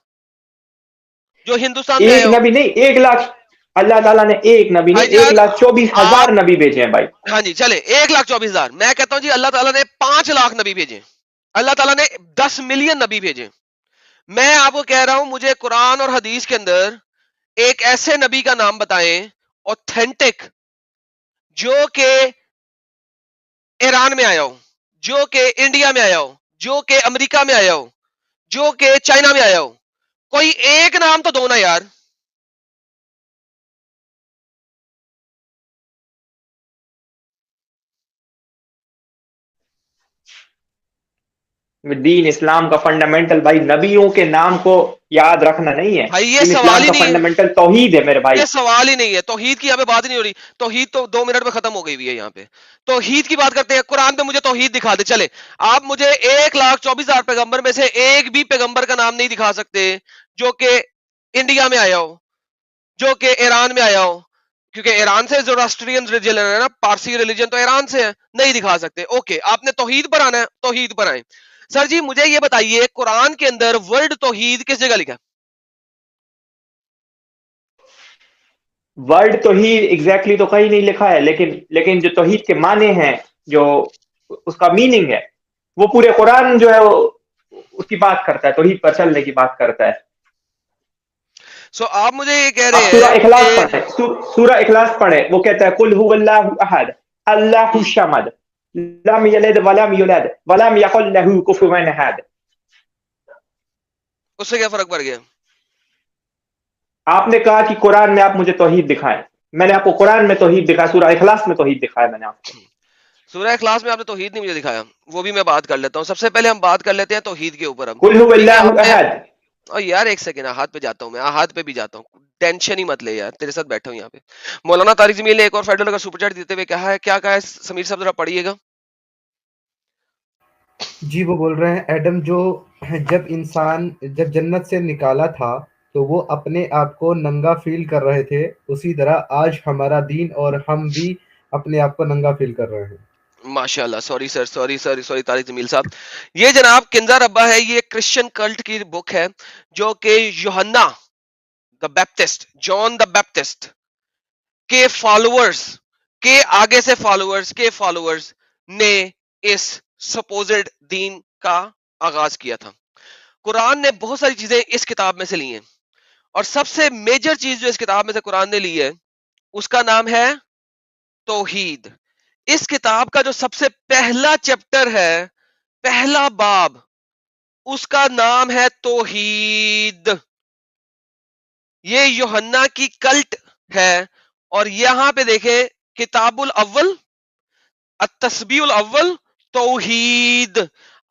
جو ہندوستان میں ایک آیا ہو. نبی نہیں, 1,00,000, اللہ تعالیٰ نے ایک نبی بھائی نہیں جان 1,24,000 آپ, نبی بھیجے ہیں بھائی. ہاں جی چلے 1,24,000, میں کہتا ہوں جی اللہ تعالیٰ نے 5 لاکھ نبی بھیجے, اللہ تعالیٰ نے 10 ملین نبی بھیجے. میں آپ کو کہہ رہا ہوں مجھے قرآن اور حدیث کے اندر ایک ایسے نبی کا نام بتائیں اوتھینٹک جو کہ ایران میں آیا ہو, جو کہ انڈیا میں آیا ہو, جو کہ امریکہ میں آیا ہو, جو کہ چائنا میں آیا ہو. کوئی ایک نام تو دو نا یار. دین اسلام کا فنڈامنٹل بھائی نبیوں کے نام کو یاد رکھنا نہیں ہے. بھائی یہ دین سوال اسلام ہی کا نہیں ہے, فنڈامنٹل توحید ہے میرے بھائی. یہ سوال ہی نہیں ہے. توحید کی یہاں پہ بات نہیں ہو رہی, توحید تو 2 منٹ میں ختم ہو گئی ہوئی ہے. یہاں پہ توحید کی بات کرتے ہیں. قرآن پہ مجھے توحید دکھا دے. چلے آپ مجھے 1,24,000 پیغمبر میں سے ایک بھی پیغمبر کا نام نہیں دکھا سکتے جو کہ انڈیا میں آیا ہو, جو کہ ایران میں آیا ہو, کیونکہ ایران سے زوراسٹرین ریلیجن ہے نا, پارسی ریلیجن تو ایران سے ہے, نہیں دکھا سکتے. اوکے, آپ نے توحید پر آنا ہے, توحید پر آئیں. سر جی مجھے یہ بتائیے قرآن کے اندر ورڈ توحید کس جگہ لکھا؟ ورڈ توحید ایگزیکٹلی تو کہیں نہیں لکھا ہے, لیکن جو توحید کے معنی ہیں, جو اس کا میننگ ہے, وہ پورے قرآن جو ہے وہ اس کی بات کرتا ہے, توحید پر چلنے کی بات کرتا ہے. سو آپ مجھے یہ کہہ آپ رہے سورہ ہیں اخلاص کہ پڑھیں, سورہ اخلاص پڑھیں, وہ کہتا ہے قل هو اللہ احد اللہ الصمد لم یلد ولم یولد ولم یکن له کفوا احد. اس سے کیا فرق پڑ گیا؟ آپ نے کہا کہ قرآن میں آپ مجھے توحید دکھائیں, میں نے آپ کو قرآن میں توحید دکھایا, سورہ اخلاص میں توحید دکھایا میں نے آپ کو. سورہ اخلاص میں آپ نے توحید نہیں مجھے دکھایا, وہ بھی میں بات کر لیتا ہوں. سب سے پہلے ہم بات کر لیتے ہیں توحید کے اوپر. ہم قل هو ٹھیک ہے, اللہ ہم نے احد. یار ایک سیکنڈ, ہاتھ پہ جاتا ہوں میں, ہاتھ پہ بھی جاتا ہوں, ٹینشن ہی مت لے یار, تیرے ساتھ بیٹھا ہوں یہاں پہ. مولانا طارق جمیل نے ایک اور $5 کا سپر چیٹ دیتے ہوئے کہا ہے, کیا کہا ہے سمیر صاحب, ذرا پڑھیے گا. جی وہ بول رہے ہیں ایڈم جو جب جنت سے نکالا تھا تو وہ اپنے آپ کو ننگا فیل کر رہے تھے, اسی طرح آج ہمارا دین اور ہم بھی اپنے آپ کو ننگا فیل کر رہے ہیں. ماشاء اللہ, sorry sir, sorry Tariq Jameel صاحب. یہ جناب کنزا ربا ہے, یہ کرسچن کلٹ کی بک ہے جو کہ یوحنا the Baptist, John the Baptist کے فالوورز کے آگے سے فالوورز نے اس سپوزڈ دین کا آغاز کیا تھا. قرآن نے بہت ساری چیزیں اس کتاب میں سے لی ہیں, اور سب سے میجر چیز جو اس کتاب میں سے قرآن نے لی ہے اس کا نام ہے توحید. اس کتاب کا جو سب سے پہلا چیپٹر ہے، پہلا باب، اس کا نام ہے توحید. یہ یوحنا کی کلٹ ہے. اور یہاں پہ دیکھیں کتاب الاول، التسبیح الاول، توحید.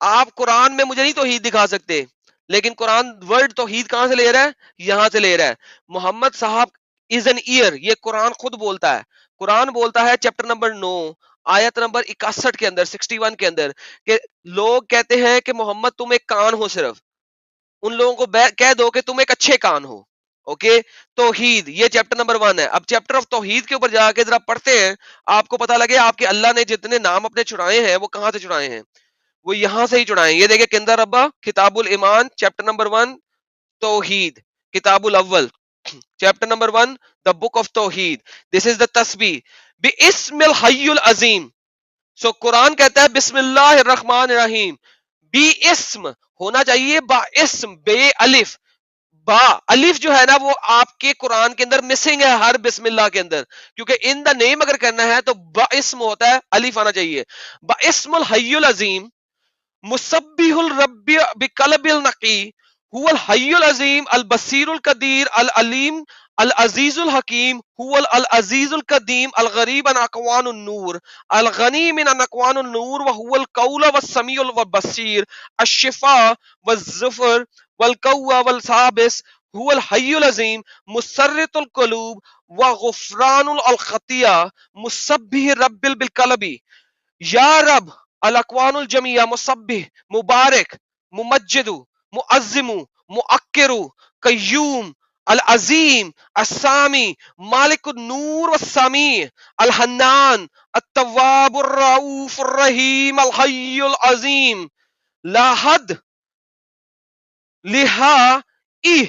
آپ قرآن میں مجھے نہیں توحید دکھا سکتے، لیکن قرآن ورڈ توحید کہاں سے لے رہا ہے؟ یہاں سے لے رہا ہے. محمد صاحب از این ایئر، یہ قرآن خود بولتا ہے. قرآن بولتا ہے چیپٹر نمبر 9 آیت نمبر 61 کے اندر، 61 کے اندر، کہ لوگ کہتے ہیں کہ محمد تم ایک کان ہو، صرف ان لوگوں کو کہہ دو کہ تم ایک اچھے کان ہو. اوکے، توحید یہ چیپٹر نمبر 1 ہے. اب چیپٹر آف توحید کے اوپر جا کے ذرا پڑھتے ہیں، آپ کو پتا لگے آپ کے اللہ نے جتنے نام اپنے چڑھائے ہیں وہ کہاں سے چڑھائے ہیں. وہ یہاں سے ہی چڑھائے ہیں. یہ دیکھیں کندر ربا کتاب الایمان چیپٹر نمبر 1 توحید، کتاب الاول chapter number 1 the book of توحید. دس از دا تسبیح باسم الحی العظیم. سو قرآن کہتا ہے بسم اللہ الرحمن الرحیم. بی اسم ہونا چاہیے، با اسم، بے الف. با الف جو ہے نا وہ آپ کے قرآن کے اندر مسنگ ہے ہر بسم اللہ کے اندر، کیونکہ ان دا نیم اگر کرنا ہے تو با اسم ہوتا ہے، الف آنا چاہیے. با اسم الحی العظیم مسبح الرب بقلب النقی هو الحی العظیم البصیر القدیر العلیم العزیز الحکیم هو العزیز القدیم الغریب عن اقوان النور الغنی من عن اقوان النور وهو القول والسمیع والبصیر الشفاء والظفر والقوة والثابس هو الحی العظیم مسرت القلوب وغفران الخطیہ مسبح رب بالقلب. یا رب الاقوان الجمیع مسبح مبارک ممجد معظم مؤکر قیوم العظیم السامی مالک النور والسمیع الحنان التواب الرؤوف الرحیم الحی العظیم لا حد لہا ای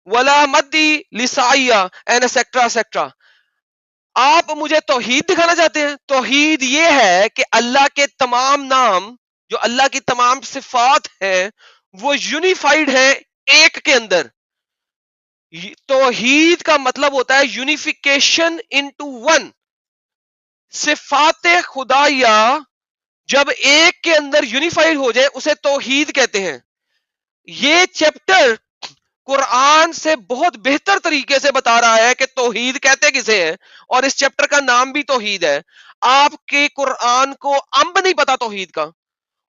ولا مدی لسعیہ اینڈ ایٹسٹرا ایٹسٹرا. آپ مجھے توحید دکھانا چاہتے ہیں؟ توحید یہ ہے کہ اللہ کے تمام نام، جو اللہ کی تمام صفات ہیں، وہ یونیفائیڈ ہیں ایک کے اندر. توحید کا مطلب ہوتا ہے یونیفیکیشن انٹو ون. صفات خدایہ جب ایک کے اندر یونیفائیڈ ہو جائے اسے توحید کہتے ہیں. یہ چیپٹر قرآن سے بہت بہتر طریقے سے بتا رہا ہے کہ توحید کہتے کسے ہیں، اور اس چیپٹر کا نام بھی توحید ہے. آپ کے قرآن کو امب نہیں پتا توحید کا.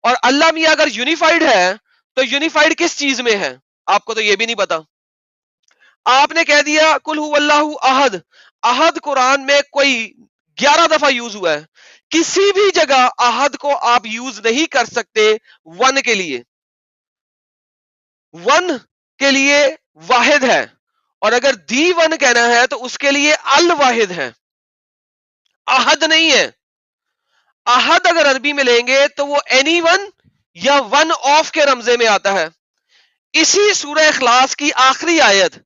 اور اللہ میاں اگر یونیفائیڈ ہے تو یونیفائیڈ کس چیز میں ہے آپ کو تو یہ بھی نہیں پتا. آپ نے کہہ دیا قل هو اللہ احد. احد قرآن میں کوئی 11 دفعہ یوز ہوا ہے. کسی بھی جگہ احد کو آپ یوز نہیں کر سکتے ون کے لیے. ون کے لیے واحد ہے، اور اگر دی ون کہنا ہے تو اس کے لیے الواحد ہے، احد نہیں ہے. احد اگر عربی میں لیں گے تو وہ اینی ون یا ون آف کے رمزے میں آتا ہے. اسی سورہ اخلاص کی آخری آیت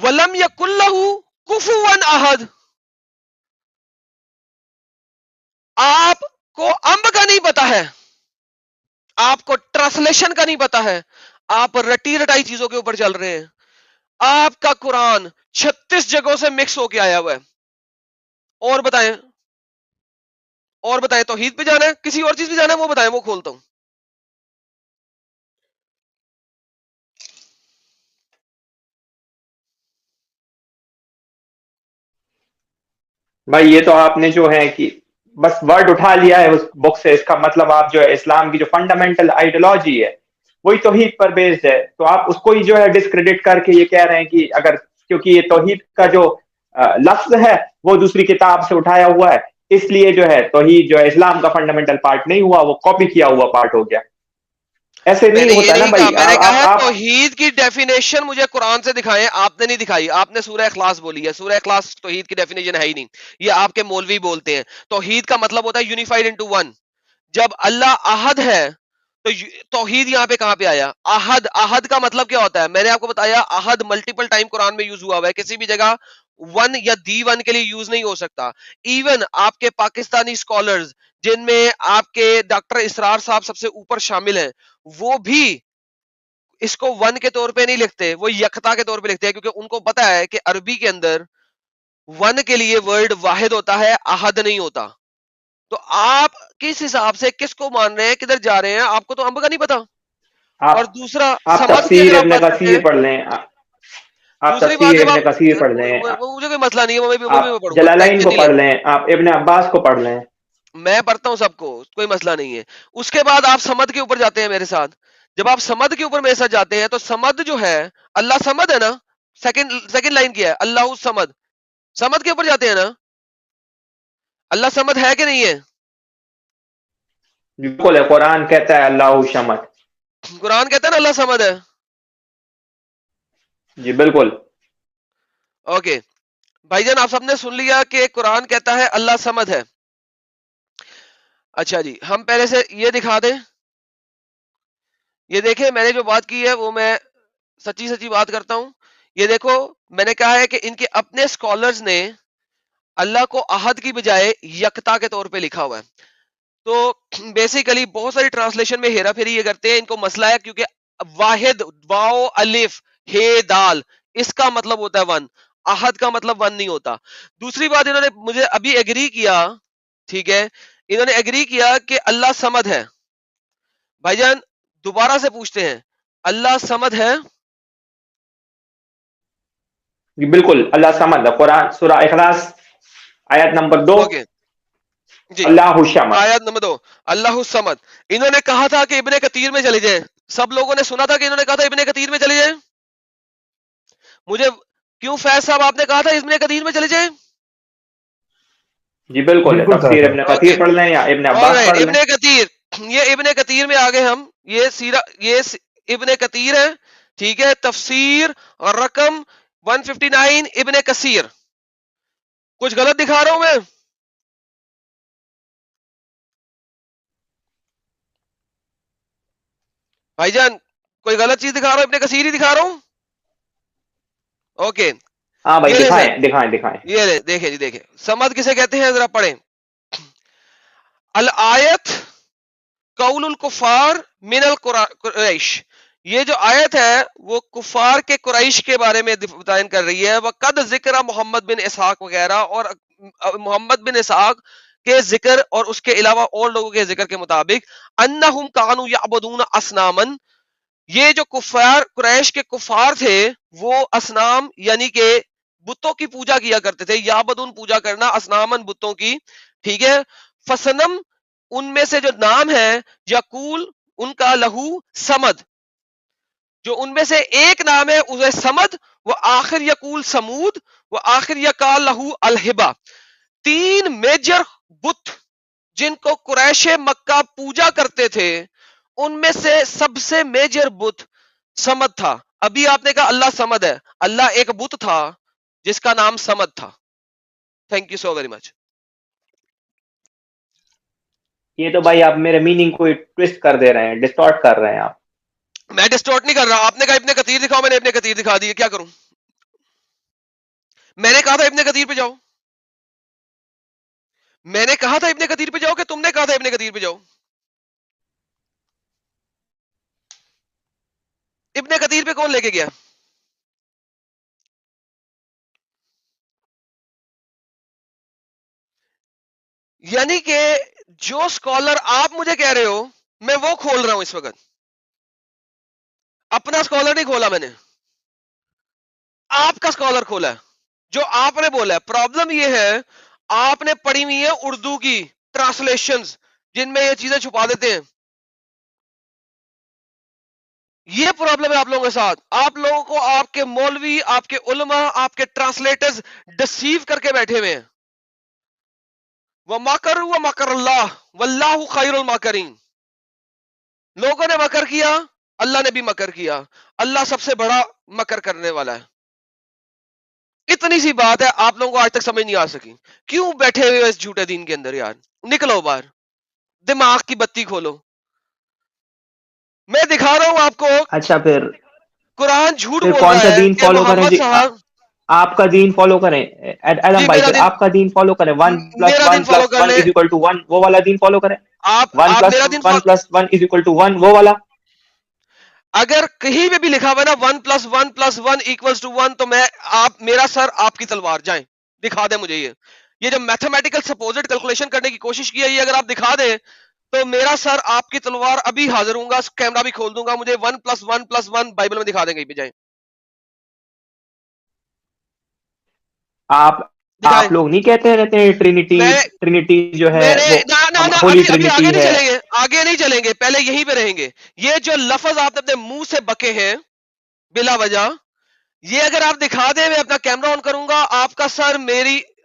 وَلَمْ يَكُنْ لَهُ كُفُوًا أَحَدٌ. آپ کو امب کا نہیں پتا ہے، آپ کو ٹرانسلیشن کا نہیں پتا ہے، آپ رٹی رٹائی چیزوں کے اوپر چل رہے ہیں. آپ کا قرآن 36 جگہوں سے مکس ہو کے آیا ہوا ہے. اور بتائیں توحید پہ جانا ہے، کسی اور چیز پہ جانا ہے، وہ بتائیں، وہ کھولتا ہوں. بھائی یہ تو آپ نے جو ہے کہ بس ورڈ اٹھا لیا ہے اس بک سے. اس کا مطلب آپ جو ہے اسلام کی جو فنڈامنٹل آئیڈیالوجی ہے وہی توحید پر بیسڈ ہے، تو آپ اس کو ہی جو ہے ڈسکریڈٹ کر کے یہ کہہ رہے ہیں کہ اگر کیونکہ یہ توحید کا جو لفظ ہے وہ دوسری کتاب سے اٹھایا ہوا ہے اس لیے جو ہے توحید جو ہے اسلام کا فنڈامنٹل پارٹ نہیں ہوا، وہ کاپی کیا ہوا پارٹ ہو گیا. ایسے میں نہیں نے یہ ہوتا نا نہیں کہا، بھائی. میں نے کہا ہے آپ توحید کی ڈیفینیشن مجھے قرآن سے دکھائیں. آپ نے نہیں دکھائی، آپ نے سورہ اخلاص بولی ہے. سورہ اخلاص توحید کی ڈیفینیشن ہے ہی نہیں، یہ آپ کے مولوی بولتے ہیں. توحید کا مطلب ہوتا ہے یونیفائڈ انٹو ون. جب اللہ احد ہے تو توحید یہاں پہ کہاں پہ آیا؟ احد. احد کا مطلب کیا ہوتا ہے؟ میں نے آپ کو بتایا احد ملٹیپل ٹائم قرآن میں یوز ہوا ہوا ہے، کسی بھی جگہ ون یا دی ون کے لیے یوز نہیں ہو سکتا. ایون آپ کے پاکستانی اسکالرز جن میں آپ کے ڈاکٹر اسرار صاحب سب سے اوپر شامل ہیں، وہ بھی اس کو ون کے طور پہ نہیں لکھتے, وہ یکتا کے طور پہ لکھتے ہیں, کیونکہ ان کو پتا ہے کہ عربی کے اندر ون کے لیے ورڈ واحد ہوتا ہے, احد نہیں ہوتا. تو آپ کس حساب سے کس کو مان رہے ہیں, کدھر جا رہے ہیں, آپ کو تو امب کا نہیں پتا. اور دوسرا آپ سمد کی اگر تفسیر آپ ابن بات کرتے کثیر ہیں, پڑھ لیں, آپ دوسری بات تفسیر جب ابن آپ, کثیر پڑھ لیں, مجھے کوئی مسئلہ نہیں ہے, وہ بھی آپ میں پڑھوں گا, جلالین ٹینشن کو نہیں پڑھ لینا, لیں, آپ ابن عباس کو پڑھ لیں. میں پڑھتا ہوں سب کو, کوئی مسئلہ نہیں ہے. اس کے بعد آپ سمد کے اوپر جاتے ہیں میرے ساتھ. جب آپ سمد کے اوپر میرے ساتھ جاتے ہیں تو سمد جو ہے, اللہ سمد ہے نا, سیکنڈ لائن کیا ہے, اللہ سمد, سمد کے اوپر جاتے ہیں نا, اللہ سمد ہے کہ نہیں ہے؟ بالکل ہے, قرآن کہتا ہے اللہ شمد. قرآن کہتا ہے نا اللہ سمد ہے. جی بالکل. اوکے بھائی جان, آپ سب نے سن لیا کہ قرآن کہتا ہے اللہ سمد ہے. اچھا جی, ہم پہلے سے یہ دکھا دیں. یہ دیکھیں, میں نے جو بات کی ہے وہ میں سچی بات کرتا ہوں. یہ دیکھو, میں نے کہا ہے کہ ان کے اپنے سکولرز نے اللہ کو احد کی بجائے یکتا کے طور پہ لکھا ہوا ہے. تو بیسیکلی بہت ساری ٹرانسلیشن میں ہیرا پھیری یہ کرتے ہیں, ان کو مسئلہ ہے کیونکہ واحد واو الف ہے دال اس کا مطلب ہوتا ہے ون, احد کا مطلب ون نہیں ہوتا. دوسری بات, انہوں نے مجھے ابھی ایگری کیا, ٹھیک ہے, انہوں نے ایگری کیا کہ اللہ سمد ہے. بھائی جان دوبارہ سے پوچھتے ہیں, اللہ سمد ہے؟ جی بالکل, اللہ سمد ہے. قرآن سورہ اخلاص آیت نمبر 2, اوکے جی, اللہ شمد. آیت نمبر 2 اللہ الصمد. انہوں نے کہا تھا کہ ابن کثیر میں چلے جائیں, سب لوگوں نے سنا تھا کہ انہوں نے کہا تھا ابن کثیر میں چلے جائیں. مجھے کیوں فیض صاحب آپ نے کہا تھا ابن کثیر میں چلے جائیں؟ جی بالکل ہے, بالکل کہا تفسیر تھا. ابن اوکے کثیر پڑھ لیں یا ابن عباس آلرائٹ, پڑھ لیں. ابن کثیر, یہ ابن کثیر میں آگے ہم یہ ابن کثیر ہے, ٹھیک ہے, تفسیر اور رقم 159 ابن کثیر. کچھ غلط دکھا رہا ہوں میں؟ بھائی جان کوئی غلط چیز دکھا رہا ہوں, ابن کثیر ہی دکھا رہا ہوں. اوکے ہاں بھائی, یہ لے سر, دکھائیں. یہ لے, دیکھیں جی, دیکھیں سمد کسے کہتے ہیں ذرا پڑھیں. الآیت قول الکفار من القریش, یہ جو آیت ہے وہ کفار کے قریش کے بارے میں بیان کر رہی ہے. وقد ذکر محمد بن اسحاق وغیرہ, اور محمد بن اسحاق کے ذکر اور اس کے علاوہ اور لوگوں کے ذکر کے مطابق, انہم کانوا یعبدون اصناما, یہ جو کفار قریش کے کفار تھے وہ اصنام یعنی کہ بتوں کی پوجا کیا کرتے تھے. یعبدون پوجا کرنا, اصنامن بتوں کی, ٹھیک ہے. فسنم ان میں سے جو نام ہے, یقول ان کا لہو سمد, جو ان میں سے ایک نام ہے اسے سمد, وہ آخر یقول سمود, وہ آخر یقال لہو الہبا. 3 میجر بت جن کو قریش مکہ پوجا کرتے تھے, ان میں سے سب سے میجر بت سمد تھا. ابھی آپ نے کہا اللہ سمد ہے, اللہ ایک بت تھا جس کا نام سمد تھا. تھینک یو سو ویری مچ. یہ تو بھائی آپ میرے میننگ کو ٹویسٹ کر دے رہے ہیں, ڈسٹارٹ کر رہے ہیں آپ. میں ڈسٹورٹ نہیں کر رہا, آپ نے کہا ابن کثیر دکھاؤ, میں نے ابن کثیر دکھا دی, کیا کروں؟ میں نے کہا تھا ابن کثیر پہ جاؤ, میں نے کہا تھا ابن کثیر پہ جاؤ کہ تم نے کہا تھا ابن کثیر پہ جاؤ؟ ابن کثیر پہ کون لے کے گیا؟ یعنی کہ جو سکولر آپ مجھے کہہ رہے ہو میں وہ کھول رہا ہوں اس وقت, اپنا سکولر نہیں کھولا میں نے, آپ کا سکولر کھولا ہے جو آپ نے بولا ہے. پرابلم یہ ہے آپ نے پڑھی ہوئی ہے اردو کی ٹرانسلیشنز جن میں یہ چیزیں چھپا دیتے ہیں. یہ پرابلم ہے آپ لوگوں کے ساتھ. آپ لوگوں کو آپ کے مولوی, آپ کے علماء, آپ کے ٹرانسلیٹرز ڈسیو کر کے بیٹھے ہوئے ہیں. وَمَكَرُوا وَمَكَرَ اللَّهُ وَاللَّهُ خَيْرُ الْمَاكِرِينَ. لوگوں نے مکر کیا, اللہ نے بھی مکر کیا, اللہ سب سے بڑا مکر کرنے والا ہے. اتنی سی بات ہے, آپ لوگوں کو آج تک سمجھ نہیں آ سکی. کیوں بیٹھے ہوئے اس جھوٹے دین کے اندر یار؟ نکلو باہر, دماغ کی بتی کھولو. میں دکھا رہا ہوں آپ کو اچھا قرآن جھوٹ پھر بول کون رہا سا ہے دین کہ فالو کریں محمد جی؟ صاحب, آپ کا دین فالو کریں ایڈم جی بھائی, میرا پھر دین, آپ کا دین فالو کریں. 1 + میرا دین 1 فالو + کر 1 لیں. = 1, وہ والا دین فالو کریں. آپ 1 میرا دین + 1 + 1 = 1, وہ والا. اگر کہیں پہ بھی لکھا ہوا ہے نا 1 + 1 + 1 = 1 تو میں میرا سر آپ کی تلوار، جائیں دکھا دیں مجھے یہ جو میتھمیٹیکل سپوزٹ کیلکولیشن کرنے کی کوشش کی ہے، یہ اگر آپ دکھا دیں تو میرا سر آپ کی تلوار ابھی حاضر ہوں گا، کیمرہ بھی کھول دوں گا، مجھے 1 + 1 + 1 بائبل میں دکھا دیں کہیں پہ، جائیں آپ دکھائیں۔ لوگ نہیں کہتے رہتے ہیں میں ٹرینیٹی جو ہے میں نے وہ نہ ہولی ابھی آگے ٹرینیٹی نہیں ہے؟ چلیں گے، آگے نہیں چلیں گے، پہلے یہیں پہ رہیں گے۔ یہ جو لفظ آپ نے اپنے منہ سے بکے ہیں بلا وجہ، یہ اگر آپ دکھا دیں، میں اپنا کیمرہ آن کروں گا، آپ کا سر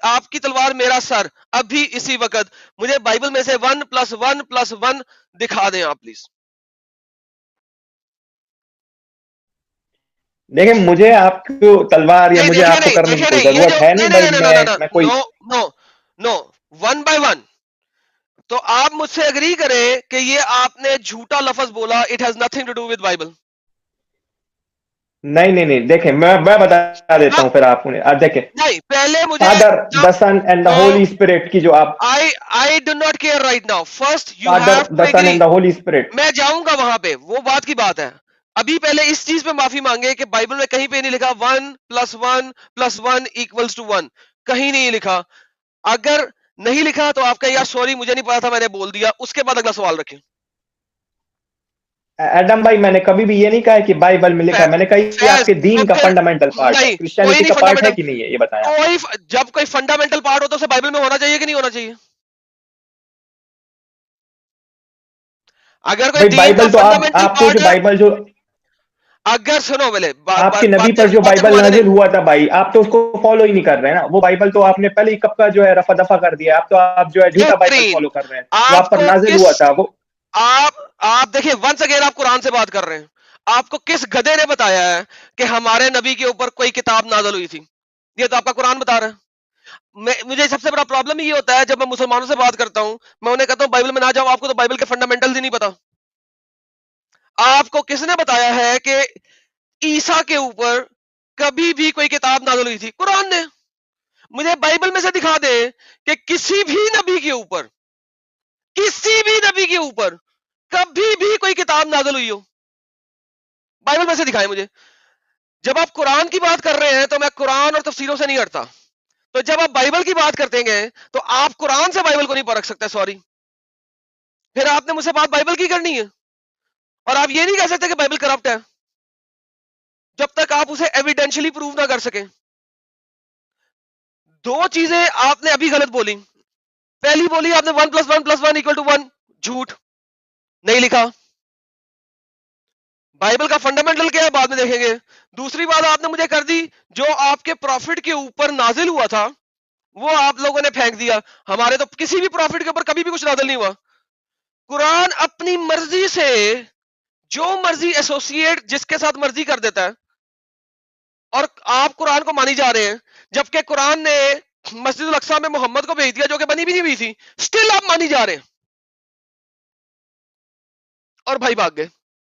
آپ کی تلوار میرا سر ابھی اسی وقت، مجھے بائبل میں سے 1 + 1 + 1 دکھا دیں آپ پلیز۔ دیکھیں مجھے آپ کو تلوار یا نہیں مجھے دیکھے آپ کو نہیں کرنے کی دیکھے کوئی نہیں، یہ جو ضرورت ہے نہیں نہیں نہیں بھائی، نہیں میں کوئی نو نو نو 1 by 1 تو آپ مجھ سے اگری کریں کہ یہ آپ نے جھوٹا لفظ بولا، it has nothing to do with Bible. نہیں دیکھیں میں بتا دیتا ہوں پھر آپ انہیں دیکھیں نہیں پہلے مجھے Father the Son and the Holy Spirit کی جو آپ I do not care right now. First you Father have to the Son agree. And the Holy Spirit. میں جاؤں گا وہاں پہ، وہ بات کی بات ہے۔ ابھی پہلے اس چیز پہ معافی مانگے کہ بائبل میں کہیں پہ نہیں لکھا 1 + 1 + 1 = 1، کہیں نہیں لکھا۔ اگر نہیں لکھا تو آپ کا یار سوری مجھے نہیں پتا تھا، میں نے بول دیا، اس کے بعد اگلا سوال رکھیں۔ ایڈم بھائی میں نے کبھی بھی یہ نہیں کہا کہ بائبل میں لکھا ہے، میں نے کہا یہ آپ فیض کے تو دین کا پھر فنڈامنٹل پارٹ ہے، نہیں، کوئی کرسچینٹی نہیں کا پارٹ ہے فنڈامنٹل، کہ نہیں ہے یہ بتایا. جب کوئی فنڈامنٹل پارٹ ہوتا ہے اسے بائبل میں ہونا چاہیے کہ نہیں ہونا چاہیے؟ اگر کوئی بھائی دین کا بائبل تو فنڈامنٹل آپ کو جو پارٹ ہے، بائبل جو اگر سنو پہلے آپ کے نبی پر جو باتیں بائبل گھمانے دیں۔ نازل ہوا تھا بھائی، آپ تو اس کو فالو ہی نہیں کر رہے ہیں نا. وہ بائبل تو آپ نے پہلے ہی کب کا جو ہے رفع دفع کر دیا. آپ جو ہے جھوٹا بائبل بہترین، فالو کر رہے ہیں جو آپ آپ پر کو نازل کس ہوا تھا وہ. آپ دیکھیں ونس اگین آپ قرآن سے بات کر رہے ہیں، آپ کو کس گدھے نے بتایا ہے کہ ہمارے نبی کے اوپر کوئی کتاب نازل ہوئی تھی؟ یہ تو آپ کا قرآن بتا رہا ہے۔ مجھے سب سے بڑا پرابلم یہ ہوتا ہے جب میں مسلمانوں سے بات کرتا ہوں، میں انہیں کہتا ہوں بائبل میں نہ جاؤ، آپ کو تو بائبل کے فنڈامنٹلز ہی نہیں پتا۔ آپ کو کس نے بتایا ہے کہ عیسیٰ کے اوپر کبھی بھی کوئی کتاب نازل ہوئی تھی؟ قرآن نے۔ مجھے بائبل میں سے دکھا دے کہ کسی بھی نبی کے اوپر کبھی بھی کوئی کتاب نازل ہوئی ہو، بائبل میں سے دکھائے مجھے۔ جب آپ قرآن کی بات کر رہے ہیں تو میں قرآن اور تفسیروں سے نہیں ہٹتا، تو جب آپ بائبل کی بات کرتے ہیں تو آپ قرآن سے بائبل کو نہیں پرکھ سکتے، سوری۔ پھر آپ نے مجھ سے بات بائبل کی کرنی ہے، اور آپ یہ نہیں کہہ سکتے کہ بائبل کرپٹ ہے جب تک آپ اسے ایویڈینشلی پروو نہ کر سکیں۔ دو چیزیں آپ نے ابھی غلط بولی۔ پہلی بولی آپ نے 1 + 1 + 1 = 1، جھوٹ، نہیں لکھا۔ بائبل کا فنڈامنٹل کیا ہے بعد میں دیکھیں گے۔ دوسری بات آپ نے مجھے کر دی، جو آپ کے پروفٹ کے اوپر نازل ہوا تھا وہ آپ لوگوں نے پھینک دیا۔ ہمارے تو کسی بھی پروفٹ کے اوپر کبھی بھی کچھ نازل نہیں ہوا۔ قرآن اپنی مرضی سے جو مرضی ایسوسیٹ جس کے ساتھ مرضی کر دیتا ہے، اور آپ قرآن کو مانی جا رہے ہیں، جبکہ قرآن نے مسجد الاقصی میں محمد کو بھیج دیا جو کہ بنی بھی نہیں ہوئی تھی، سٹل آپ مانی جا رہے ہیں، اور بھائی بھاگ گئے۔